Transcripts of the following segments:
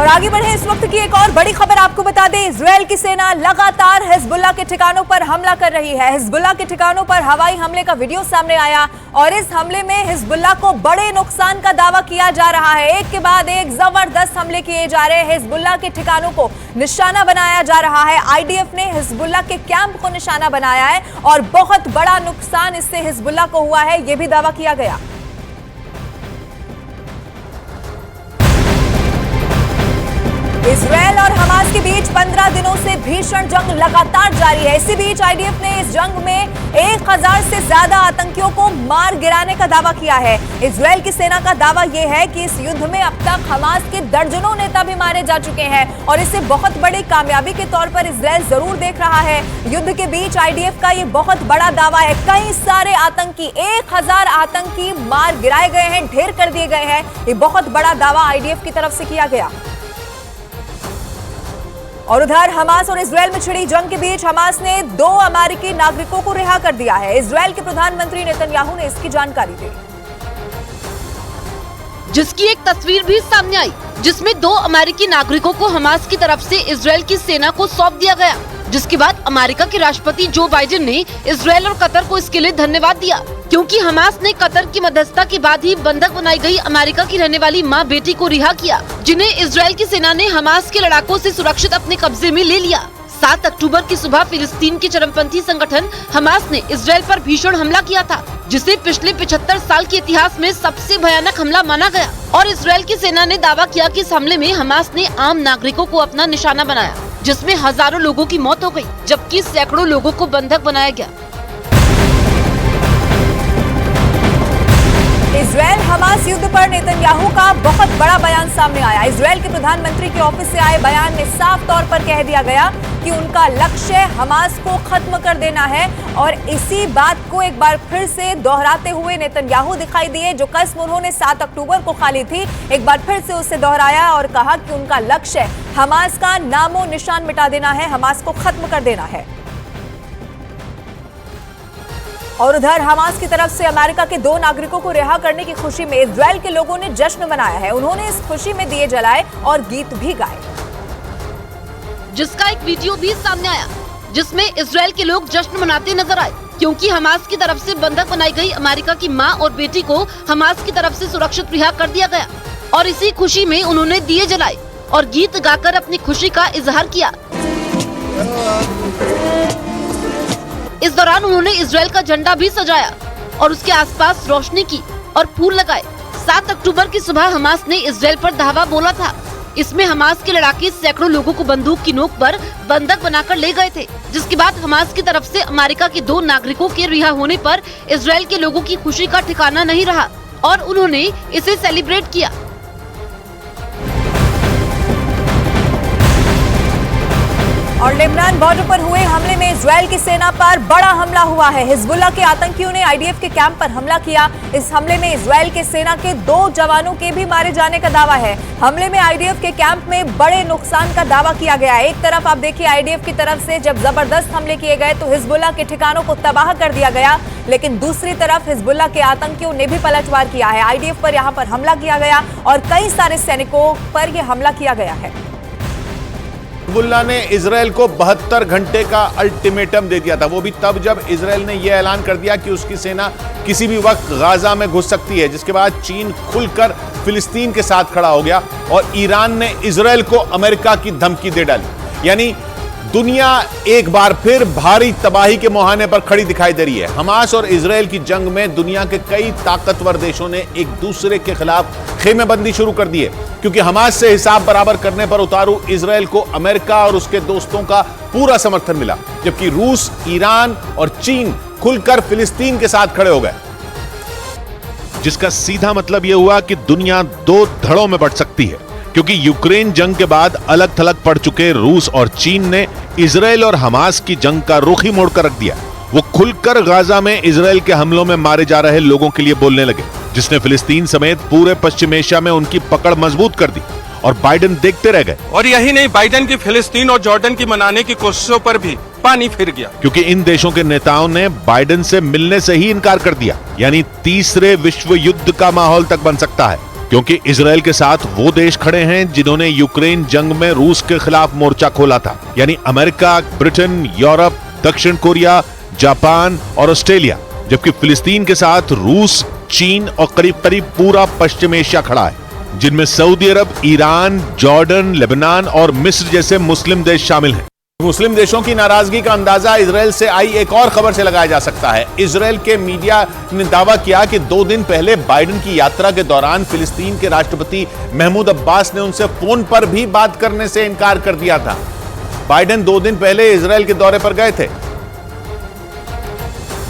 आगे बढ़े इस वक्त की एक और बड़ी खबर आपको बता दें। इजरायल की सेना लगातार हिजबुल्लाह के ठिकानों पर हमला कर रही है। हिजबुल्लाह के ठिकानों पर हवाई हमले का वीडियो सामने आया और इस हमले में हिजबुल्लाह को बड़े नुकसान का दावा किया जा रहा है। एक के बाद एक जबरदस्त हमले किए जा रहे हैं। हिजबुल्लाह के ठिकानों को निशाना बनाया जा रहा है। आईडीएफ ने हिजबुल्लाह के कैंप को निशाना बनाया है और बहुत बड़ा नुकसान इससे हिजबुल्लाह को हुआ है, यह भी दावा किया गया। इजरायल और हमास के बीच 15 दिनों से भीषण जंग लगातार जारी है। इसी बीच आईडीएफ ने इस जंग में 1000 से ज्यादा आतंकियों को मार गिराने का दावा किया है। इजरायल की सेना का दावा यह है कि इस युद्ध में अब तक हमास के दर्जनों नेता भी मारे जा चुके हैं और इसे बहुत बड़ी कामयाबी के तौर पर इजरायल जरूर देख रहा है। युद्ध के बीच आईडीएफ का यह बहुत बड़ा दावा है। कई सारे आतंकी 1000 आतंकी मार गिराए गए हैं, ढेर कर दिए गए हैं। ये बहुत बड़ा दावा आईडीएफ की तरफ से किया गया। और uधर हमास और इजरायल में छिड़ी जंग के बीच हमास ने 2 अमेरिकी नागरिकों को रिहा कर दिया है। इजरायल के प्रधानमंत्री नेतन्याहू ने इसकी जानकारी दी, जिसकी एक तस्वीर भी सामने आई, जिसमें 2 अमेरिकी नागरिकों को हमास की तरफ से इजरायल की सेना को सौंप दिया गया। जिसके बाद अमेरिका के राष्ट्रपति जो बाइडेन ने इजरायल और कतर को इसके लिए धन्यवाद दिया, क्योंकि हमास ने कतर की मध्यस्थता के बाद ही बंधक बनाई गई अमेरिका की रहने वाली मां बेटी को रिहा किया, जिन्हें इजरायल की सेना ने हमास के लड़ाकों से सुरक्षित अपने कब्जे में ले लिया। 7 अक्टूबर की सुबह फिलिस्तीन के चरमपंथी संगठन हमास ने इजरायल पर भीषण हमला किया था, जिसे पिछले 75 साल के इतिहास में सबसे भयानक हमला माना गया। और इजरायल की सेना ने दावा किया कि इस हमले में हमास ने आम नागरिकों को अपना निशाना बनाया, जिसमें हजारों लोगों की मौत हो गई, जबकि सैकड़ों लोगों को बंधक बनाया गया। इजरायल हमास युद्ध पर नेतन्याहू का बहुत बड़ा बयान सामने आया। इजरायल के प्रधानमंत्री के ऑफिस से आए बयान में साफ तौर पर कह दिया गया कि उनका लक्ष्य हमास को खत्म कर देना है। और इसी बात को एक बार फिर से दोहराते हुए नेतन्याहू दिखाई दिए। जो कसम उन्होंने 7 अक्टूबर को खा ली थी, एक बार फिर से उसे दोहराया और कहा कि उनका लक्ष्य हमास का नामो निशान मिटा देना है, हमास को खत्म कर देना है। और उधर हमास की तरफ से अमेरिका के 2 नागरिकों को रिहा करने की खुशी में इजरायल के लोगों ने जश्न मनाया है। उन्होंने इस खुशी में दिए जलाए और गीत भी गाए, जिसका एक वीडियो भी सामने आया, जिसमें इजरायल के लोग जश्न मनाते नजर आए, क्योंकि हमास की तरफ से बंधक बनाई गई अमेरिका की मां और बेटी को हमास की तरफ से सुरक्षित रिहा कर दिया गया। और इसी खुशी में उन्होंने दिए जलाए और गीत गाकर अपनी खुशी का इजहार किया। इस दौरान उन्होंने इजरायल का झंडा भी सजाया और उसके आसपास रोशनी की और फूल लगाए। 7 अक्टूबर की सुबह हमास ने इजरायल पर धावा बोला था। इसमें हमास के लड़ाके सैकड़ों लोगों को बंदूक की नोक पर बंधक बनाकर ले गए थे, जिसके बाद हमास की तरफ से अमेरिका के 2 नागरिकों के रिहा होने पर इजरायल के लोगों की खुशी का ठिकाना नहीं रहा और उन्होंने इसे सेलिब्रेट किया। और लेबनान बॉर्डर पर हुए हमले में इजरायल की सेना पर बड़ा हमला हुआ है। हिजबुल्लाह के आतंकियों ने आईडीएफ के कैंप पर हमला किया। इस हमले में इजरायल के सेना के 2 जवानों के भी मारे जाने का दावा है। हमले में आईडीएफ के कैंप में बड़े नुकसान का दावा किया गया है। एक तरफ आप देखिए, आईडीएफ की तरफ से जब जबरदस्त हमले किए गए तो हिजबुल्लाह के ठिकानों को तबाह कर दिया गया, लेकिन दूसरी तरफ हिजबुल्लाह के आतंकियों ने भी पलटवार किया है। आईडीएफ पर यहाँ पर हमला किया गया और कई सारे सैनिकों पर यह हमला किया गया है। हिजबुल्लाह ने इजरायल को 72 घंटे का अल्टीमेटम दे दिया था, वो भी तब जब इजरायल ने यह ऐलान कर दिया कि उसकी सेना किसी भी वक्त गाजा में घुस सकती है। जिसके बाद चीन खुलकर फिलिस्तीन के साथ खड़ा हो गया और ईरान ने इजरायल को अमेरिका की धमकी दे डाली। यानी दुनिया एक बार फिर भारी तबाही के मुहाने पर खड़ी दिखाई दे रही है। हमास और इजरायल की जंग में दुनिया के कई ताकतवर देशों ने एक दूसरे के खिलाफ खेमेबंदी शुरू कर दी है, क्योंकि हमास से हिसाब बराबर करने पर उतारू इजरायल को अमेरिका और उसके दोस्तों का पूरा समर्थन मिला, जबकि रूस, ईरान और चीन खुलकर फिलिस्तीन के साथ खड़े हो गए। जिसका सीधा मतलब यह हुआ कि दुनिया 2 धड़ों में बंट सकती है, क्योंकि यूक्रेन जंग के बाद अलग थलग पड़ चुके रूस और चीन ने इजरायल और हमास की जंग का रुख ही मोड़कर रख दिया। वो खुलकर गाजा में इजरायल के हमलों में मारे जा रहे लोगों के लिए बोलने लगे, जिसने फिलिस्तीन समेत पूरे पश्चिम एशिया में उनकी पकड़ मजबूत कर दी और बाइडेन देखते रह गए। और यही नहीं, बाइडेन की फिलिस्तीन और जॉर्डन की मनाने की कोशिशों पर भी पानी फिर गया, क्योंकि इन देशों के नेताओं ने बाइडेन से मिलने से ही इनकार कर दिया। यानी तीसरे विश्व युद्ध का माहौल तक बन सकता है। क्योंकि इजराइल के साथ वो देश खड़े हैं जिन्होंने यूक्रेन जंग में रूस के खिलाफ मोर्चा खोला था, यानी अमेरिका, ब्रिटेन, यूरोप, दक्षिण कोरिया, जापान और ऑस्ट्रेलिया। जबकि फिलिस्तीन के साथ रूस, चीन और करीब करीब पूरा पश्चिम एशिया खड़ा है, जिनमें सऊदी अरब, ईरान, जॉर्डन, लेबनान और मिस्र जैसे मुस्लिम देश शामिल हैं। मुस्लिम देशों की नाराजगी का अंदाजा इजराइल से आई एक और खबर से लगाया जा सकता है। इजराइल के मीडिया ने दावा किया कि 2 दिन पहले बाइडेन की यात्रा के दौरान फिलिस्तीन के राष्ट्रपति महमूद अब्बास ने उनसे फोन पर भी बात करने से इनकार कर दिया था। बाइडेन 2 दिन पहले इजराइल के दौरे पर गए थे,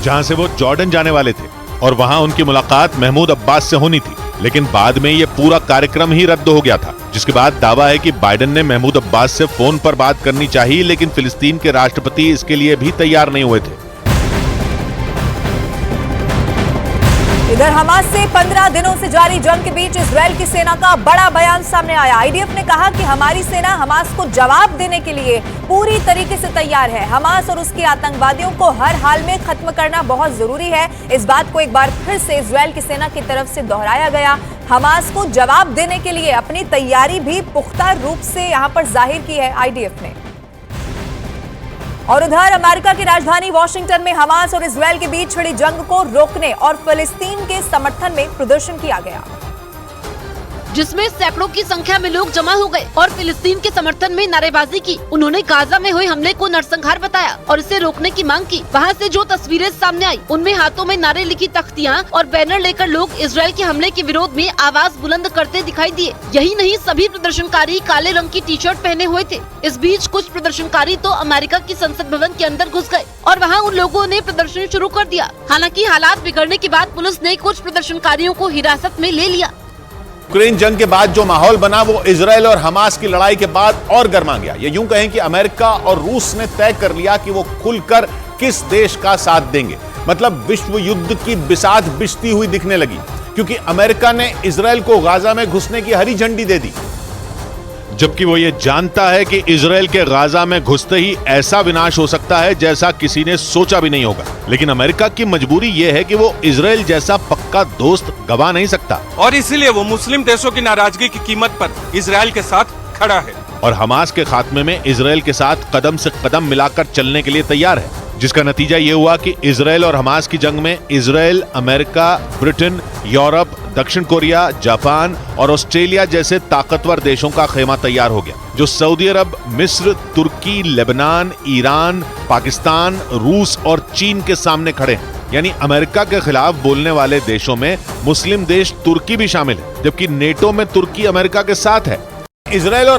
जहां से वो जॉर्डन जाने वाले थे और वहां उनकी मुलाकात महमूद अब्बास से होनी थी, लेकिन बाद में यह पूरा कार्यक्रम ही रद्द हो गया था। जिसके बाद दावा है कि बाइडेन ने महमूद अब्बास से फोन पर बात करनी चाहिए, लेकिन फिलिस्तीन के राष्ट्रपति इसके लिए भी तैयार नहीं हुए थे। इधर हमास से 15 दिनों से जारी जंग के बीच इजराइल की सेना का बड़ा बयान सामने आया। आईडीएफ ने कहा कि हमारी सेना हमास को जवाब देने के लिए पूरी तरीके से तैयार है। हमास और उसके आतंकवादियों को हर हाल में खत्म करना बहुत जरूरी है। इस बात को एक बार फिर से इजराइल की सेना की तरफ से दोहराया गया। हमास को जवाब देने के लिए अपनी तैयारी भी पुख्ता रूप से यहां पर जाहिर की है आईडीएफ ने। और उधर अमेरिका की राजधानी वॉशिंगटन में हमास और इजराइल के बीच छिड़ी जंग को रोकने और फिलिस्तीन के समर्थन में प्रदर्शन किया गया, जिसमें सैकड़ों की संख्या में लोग जमा हो गए और फिलिस्तीन के समर्थन में नारेबाजी की। उन्होंने गाजा में हुए हमले को नरसंहार बताया और इसे रोकने की मांग की। वहां से जो तस्वीरें सामने आई, उनमें हाथों में नारे लिखी तख्तियां और बैनर लेकर लोग इजराइल के हमले के विरोध में आवाज बुलंद करते दिखाई दिए। यही नहीं, सभी प्रदर्शनकारी काले रंग की टी शर्ट पहने हुए थे। इस बीच कुछ प्रदर्शनकारी तो अमेरिका की संसद भवन के अंदर घुस गए और वहाँ उन लोगों ने प्रदर्शन शुरू कर दिया। हालांकि हालात बिगड़ने के बाद पुलिस ने कुछ प्रदर्शनकारियों को हिरासत में ले लिया। यूक्रेन जंग के बाद जो माहौल बना वो इजराइल और हमास की लड़ाई के बाद और गर्मा गया। ये यूं कहें कि अमेरिका और रूस ने तय कर लिया कि वो खुलकर किस देश का साथ देंगे। मतलब विश्व युद्ध की बिसात बिछती हुई दिखने लगी, क्योंकि अमेरिका ने इजराइल को गाजा में घुसने की हरी झंडी दे दी, जबकि वो ये जानता है कि इजराइल के गाजा में घुसते ही ऐसा विनाश हो सकता है जैसा किसी ने सोचा भी नहीं होगा। लेकिन अमेरिका की मजबूरी ये है कि वो इजराइल जैसा पक्का दोस्त गवा नहीं सकता, और इसीलिए वो मुस्लिम देशों की नाराजगी की कीमत पर इजराइल के साथ खड़ा है और हमास के खात्मे में इजराइल के साथ कदम से कदम मिलाकर चलने के लिए तैयार है। जिसका नतीजा ये हुआ कि इजराइल और हमास की जंग में इजराइल, अमेरिका, ब्रिटेन, यूरोप, दक्षिण कोरिया, जापान और ऑस्ट्रेलिया जैसे ताकतवर देशों का खेमा तैयार हो गया, जो सऊदी अरब, मिस्र, तुर्की, लेबनान, ईरान, पाकिस्तान, रूस और चीन के सामने खड़े हैं। यानी अमेरिका के खिलाफ बोलने वाले देशों में मुस्लिम देश तुर्की भी शामिल है, जबकि नेटो में तुर्की अमेरिका के साथ है। इजराइल और